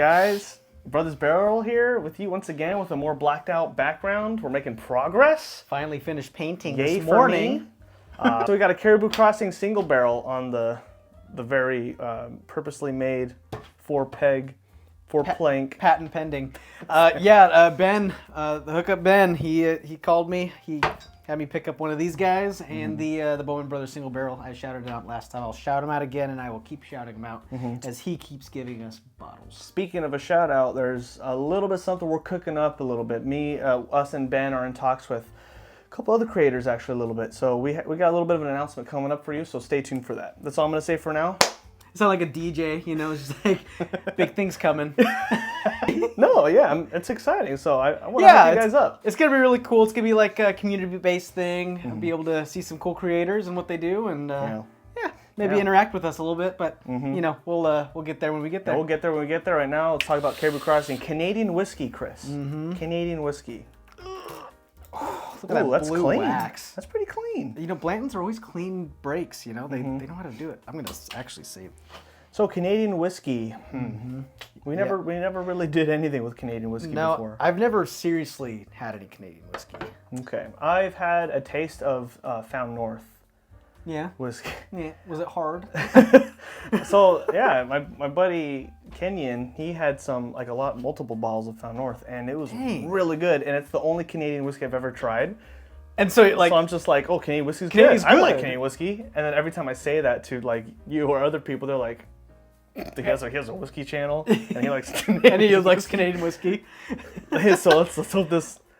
guys? Brothers Barrel here with you once again with a more blacked out background. We're making progress. Finally finished painting Yay this morning. So we got a Caribou Crossing single barrel on the very purposely made 4-peg, 4-plank. Patent pending. Ben, the hookup Ben, he called me. He had me pick up one of these guys and the Bowman Brothers single barrel. I shouted it out last time. I'll shout him out again, and I will keep shouting him out as he keeps giving us bottles. Speaking of a shout out, there's a little bit something we're cooking up a little bit. Us and Ben are in talks with a couple other creators actually a little bit. So we got a little bit of an announcement coming up for you, so stay tuned for that. That's all I'm going to say for now. It's not like a DJ, you know, it's just like big things coming. No, yeah, it's exciting. So I want to hook you guys up. It's going to be really cool. It's going to be like a community-based thing. I'll be able to see some cool creators and what they do and maybe interact with us a little bit. But, you know, we'll get there when we get there. We'll get there when we get there. Right now, let's talk about Caribou Crossing. Canadian whiskey, Chris. Canadian whiskey. Look at that that's blue clean. wax. That's pretty clean. You know, Blantons are always clean breaks, you know? They know how to do it. I'm going to actually save. So Canadian whiskey. We never really did anything with Canadian whiskey before. I've never seriously had any Canadian whiskey. Okay. I've had a taste of Found North whiskey. Yeah. Was it hard? So, yeah, my buddy Kenyon, he had multiple bottles of Found North, and it was really good, and it's the only Canadian whiskey I've ever tried. And so, So I'm just like, oh, Canadian whiskey's good. I like Canadian whiskey. And then every time I say that to, like, you or other people, they're like, he has a whiskey channel, and he likes Canadian whiskey. So let's hope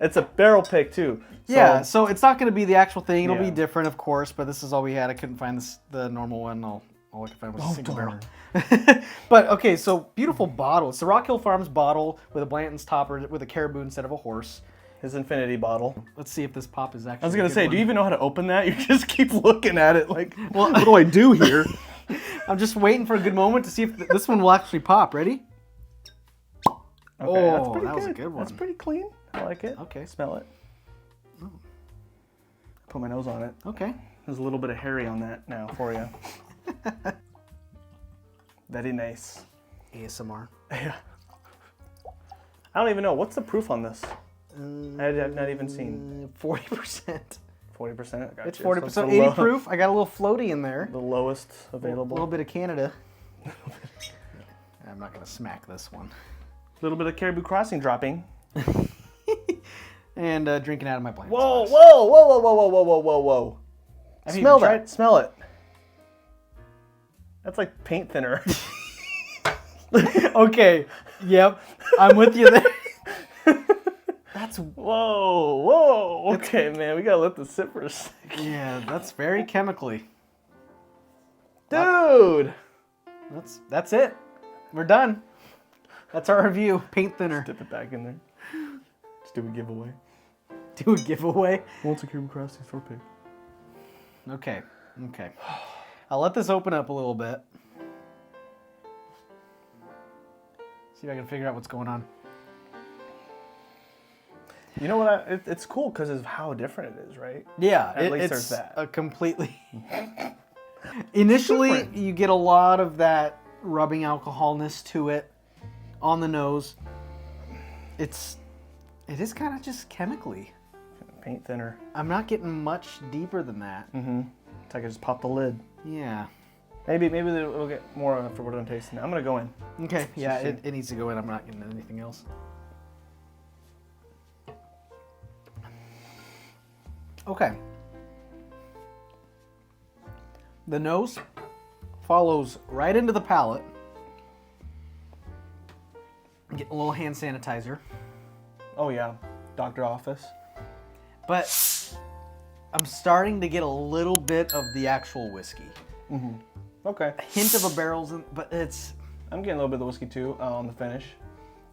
it's a barrel pick, too. So it's not going to be the actual thing. It'll be different, of course, but this is all we had. I couldn't find the normal one. All I could find was a single barrel. But, okay, so beautiful bottle. It's the Rock Hill Farms bottle with a Blanton's topper with a caribou instead of a horse. His infinity bottle. Let's see if this pop is actually I was going to say, do you even know how to open that? You just keep looking at it like, well, what do I do here? I'm just waiting for a good moment to see if this one will actually pop. Ready? Okay, that's pretty that good. was a good one. That's pretty clean. I like it. Okay. Smell it. Oh. Put my nose on it. Okay. There's a little bit of hairy on that now for you. Very nice. ASMR. Yeah. I don't even know. What's the proof on this? I have not even seen. 40%. 40%? Gotcha. It's 40%. 80 proof. I got a little floaty in there. The lowest available. A little bit of Canada. I'm not going to smack this one. A little bit of Caribou Crossing dropping. And drinking out of my blanket. Whoa, whoa, whoa, whoa, whoa, whoa, whoa, whoa, whoa. Smell that. Smell it. That's like paint thinner. Okay. Yep. I'm with you there. That's whoa. Okay, man, we gotta let this sit for a second. Yeah, that's very chemically. Dude! That's it. We're done. That's our review. Paint thinner. Dip it back in there. Let's do a giveaway. Do a giveaway? What's a Caribou Crossing 4-pick? Okay. I'll let this open up a little bit. See if I can figure out what's going on. You know what? It's cool because of how different it is, right? Yeah, At least it's there's that. a completely. Initially, you get a lot of that rubbing alcoholness to it on the nose. It is kind of just chemically. Paint thinner. I'm not getting much deeper than that. It's like I just popped the lid. Yeah. Maybe we'll get more after we're done tasting it. I'm gonna go in. Okay. Yeah, it needs to go in. I'm not getting anything else. Okay. The nose follows right into the palate. Getting a little hand sanitizer. Oh yeah, doctor office. But I'm starting to get a little bit of the actual whiskey. Okay. A hint of a barrel's in, but it's... I'm getting a little bit of the whiskey too on the finish.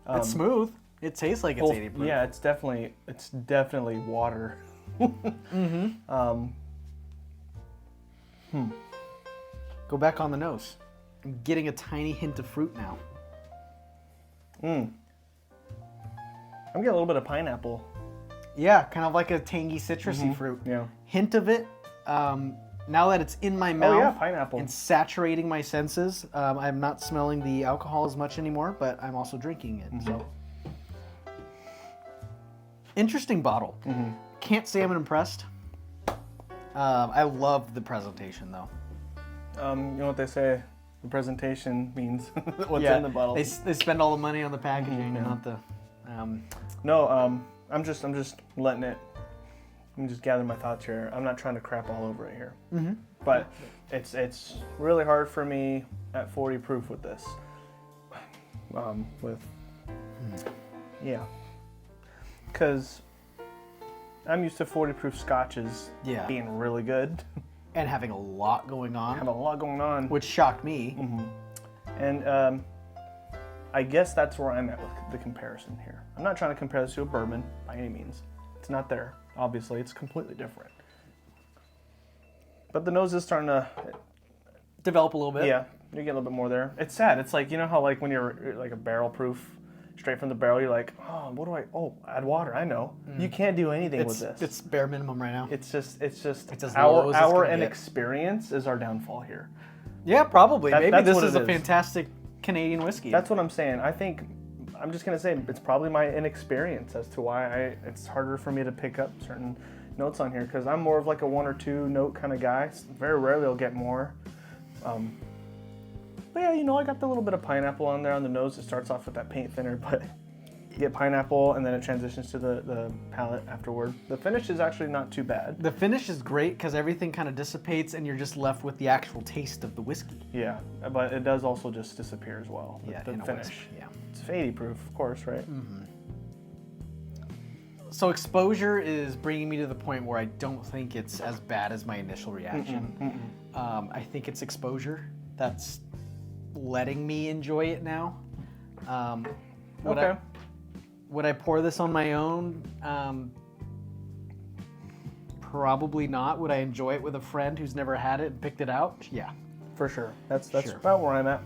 It's smooth. It tastes like it's 80 proof. Yeah, it's definitely water. Go back on the nose. I'm getting a tiny hint of fruit now. I'm getting a little bit of pineapple. Yeah, kind of like a tangy citrusy fruit. Yeah. Hint of it. now that it's in my mouth Oh yeah, pineapple. and saturating my senses, I'm not smelling the alcohol as much anymore, but I'm also drinking it. So interesting bottle. Can't say I'm impressed. I love the presentation though. You know what they say? The presentation means what's in the bottle. They spend all the money on the packaging and not the. No, I'm just letting it. I'm just gathering my thoughts here. I'm not trying to crap all over it here. But it's really hard for me at 40 proof with this. Because I'm used to 40 proof scotches being really good. And having a lot going on. Have a lot going on. Which shocked me. And I guess that's where I'm at with the comparison here. I'm not trying to compare this to a bourbon by any means. It's not there. Obviously, it's completely different. But the nose is starting to develop a little bit. Yeah, you get a little bit more there. It's sad. It's like, you know how like when you're like a barrel proof, straight from the barrel, you're like, oh, what do I? Oh, add water. I know. You can't do anything with this. It's bare minimum right now. It's just as our low as it's gonna get. inexperience is our downfall here. Yeah, probably. Maybe that's this what is it a is. fantastic Canadian whiskey. That's what I'm saying. I think I'm just gonna say it's probably my inexperience as to why it's harder for me to pick up certain notes on here, because I'm more of like a 1 or 2 note kind of guy. Very rarely I'll get more. But yeah, you know, I got the little bit of pineapple on there on the nose. It starts off with that paint thinner, but you get pineapple and then it transitions to the palate afterward. The finish is actually not too bad. The finish is great because everything kind of dissipates and you're just left with the actual taste of the whiskey. Yeah, but it does also just disappear as well. Yeah, the in a finish. whisk, yeah. It's 80 proof, of course, right? So exposure is bringing me to the point where I don't think it's as bad as my initial reaction. I think it's exposure that's letting me enjoy it now. Would I pour this on my own? Probably not. Would I enjoy it with a friend who's never had it and picked it out? Yeah. For sure. That's Sure. about where I'm at.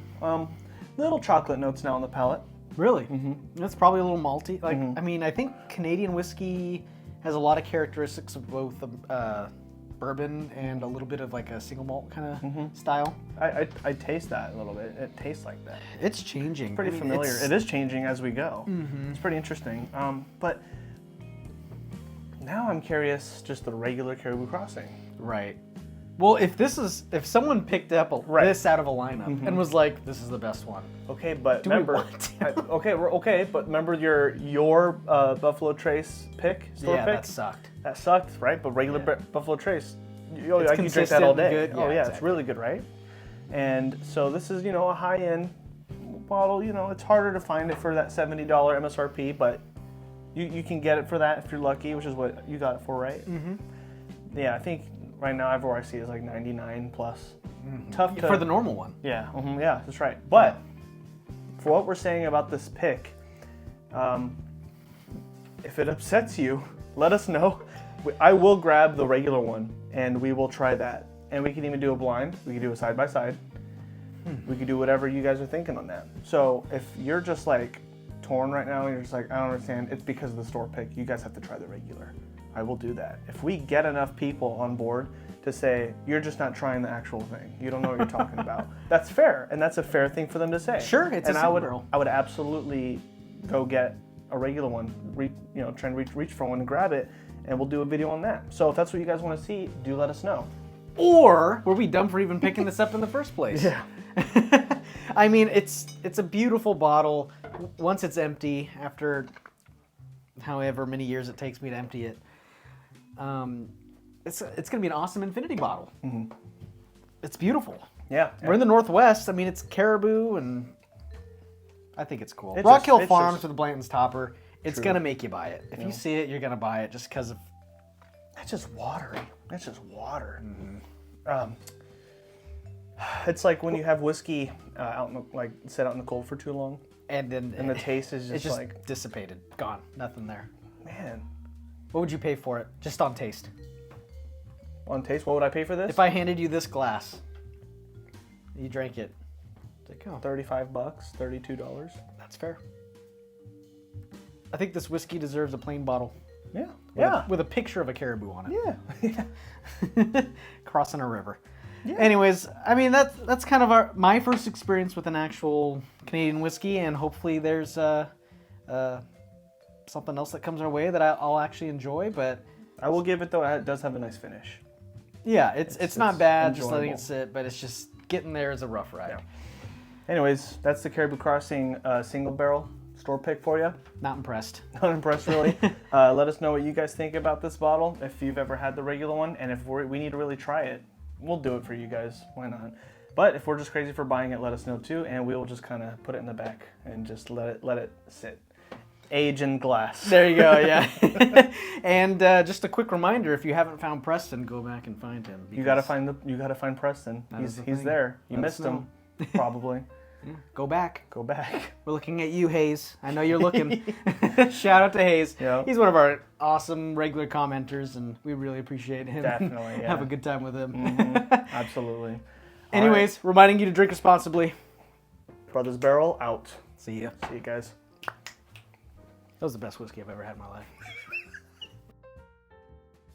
Little chocolate notes now on the palate. Really? That's probably a little malty. Like, I mean, I think Canadian whiskey has a lot of characteristics of both bourbon and a little bit of like a single malt kind of style. I taste that a little bit. It tastes like that. It's changing. Pretty familiar. It is changing as we go. It's pretty interesting. But now I'm curious, just the regular Caribou Crossing. Right. Well, if someone picked up this out of a lineup and was like, "This is the best one," Okay, but Do we remember, want to? okay, but remember your Buffalo Trace store pick. that sucked. That sucked, right? But regular Buffalo Trace, I can drink consistent that all and day. good. Oh Yeah, yeah, exactly. it's really good, right? And so this is, a high-end bottle. It's harder to find it for that $70 MSRP, but you can get it for that if you're lucky, which is what you got it for, right? Yeah, I think right now everywhere I see is like 99 plus. Tough to, For the normal one. yeah, yeah, that's right. But for what we're saying about this pick, if it upsets you, let us know. I will grab the regular one and we will try that. And we can even do a blind. We can do a side by side. We can do whatever you guys are thinking on that. So if you're just like torn right now and you're just like, I don't understand, it's because of the store pick. You guys have to try the regular. I will do that. If we get enough people on board to say, you're just not trying the actual thing, you don't know what you're talking about, that's fair, and that's a fair thing for them to say. Sure, it's and a single barrel. I would absolutely go get a regular one, try and reach for one and grab it, and we'll do a video on that. So if that's what you guys want to see, do let us know. Or were we dumb for even picking this up in the first place? Yeah. I mean, it's a beautiful bottle. Once it's empty, after however many years it takes me to empty it, it's gonna be an awesome infinity bottle. It's beautiful. Yeah. We're in the Northwest. I mean, it's Caribou, and I think it's cool. It's Rock just- Hill it's Farms just- with the Blanton's topper. It's True. gonna make you buy it. If you see it, you're gonna buy it just because of. It's just watery. It's just water. It's like when you have whiskey sit out in the cold for too long, And then and the taste is it's just just like, dissipated, gone, nothing there. man. What would you pay for it, just on taste? On taste, what would I pay for this? If I handed you this glass, you drank it. It's like, oh, $35, $32. that's fair. I think this whiskey deserves a plain bottle. Yeah. With a picture of a caribou on it. Yeah. Crossing a river. Yeah. Anyways, I mean that's kind of my first experience with an actual Canadian whiskey, and hopefully there's something else that comes our way that I'll actually enjoy. But I will give it though. It does have a nice finish. yeah, it's not bad just letting enjoyable. it sit, but it's just getting there is a rough ride. Yeah. Anyways, that's the Caribou Crossing single barrel store pick for you. Not impressed. Not impressed, really. Let us know what you guys think about this bottle. If you've ever had the regular one, and if we need to really try it, we'll do it for you guys. Why not? But if we're just crazy for buying it, let us know too, and we will just kind of put it in the back and just let it sit. Age in glass. There you go, yeah. And just a quick reminder: if you haven't found Preston, go back and find him. You gotta find Preston. He's there. You missed him, probably. Yeah, go back. Go back. We're looking at you, Hayes. I know you're looking. Shout out to Hayes. Yeah. He's one of our awesome regular commenters, and we really appreciate him. Definitely, yeah. Have a good time with him. Mm-hmm. Absolutely. Anyways, reminding you to drink responsibly. Brothers Barrel out. See ya. See you guys. That was the best whiskey I've ever had in my life.